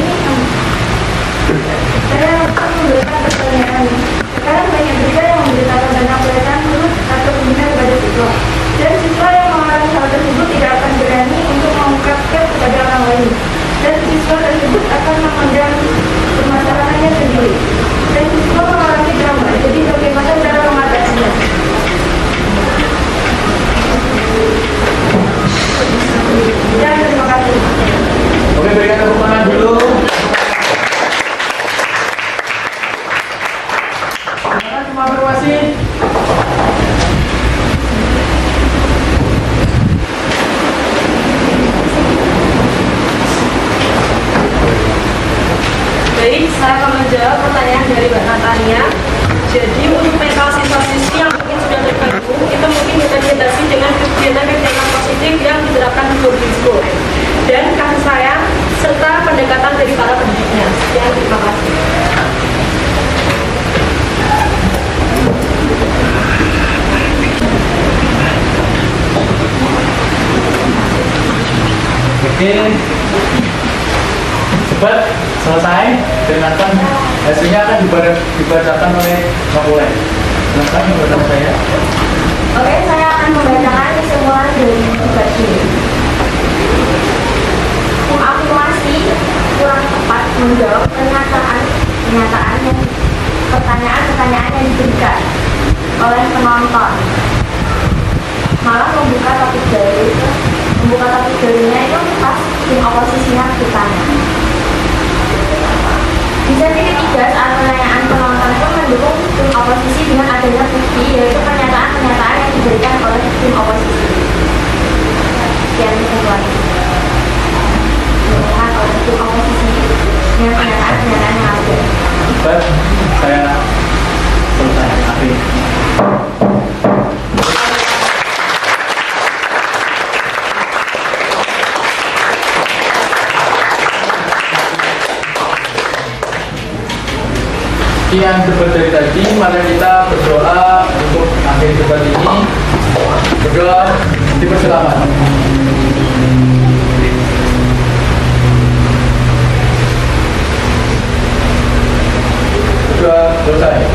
Saya akan memberikan pertanyaan. Sekarang banyak juga yang memberitakan tentang pelecehan guru atau pembinaan kepada siswa. Dan siswa yang mengalami hal tersebut tidak akan berani untuk mengungkapkan kepada orang lain. Dan siswa tersebut akan memendam permasalahannya sendiri. Dan siswa mengalami trauma. Jadi bagaimana cara mengatasinya? Dan terima kasih. Oke, berikan tepuk tangan dulu. Silakan konfirmasi. Baik, saya akan menjawab pertanyaan dari Mbak Natalia. Jadi untuk mental siswa-siswi yang mungkin sudah terganggu, itu mungkin bisa diatasi dengan kegiatan-kegiatan positif yang diterapkan di boarding school. Dan kasih sayang serta pendekatan dari para pendidiknya. Sekian, terima kasih. Oke, cepat selesai dan akan hasilnya akan dibacakan oleh Kapolres. Silakan membaca saya. Oke, saya akan membacakan kesimpulan dari tugas ini. Mengafirmasi kurang tepat menjawab pernyataan yang pertanyaan-pertanyaan yang diberikan oleh penonton. Malah membuka topik barunya itu pas tim oposisinya ditanya. Di sesi ketiga, saat pertanyaan penonton pun mendukung tim oposisi dengan adanya bukti, yaitu pernyataan-pernyataan yang diberikan oleh tim oposisi. Sekian kesimpulan. Diberikan oleh tim oposisi dengan kenyataan-kenyataan yang ada. Baik, saya selesai. Akhir. Sekian debat dari tadi, mari kita berdoa untuk akhir debat ini. Berdoa, dipersilakan. Berdoa selesai.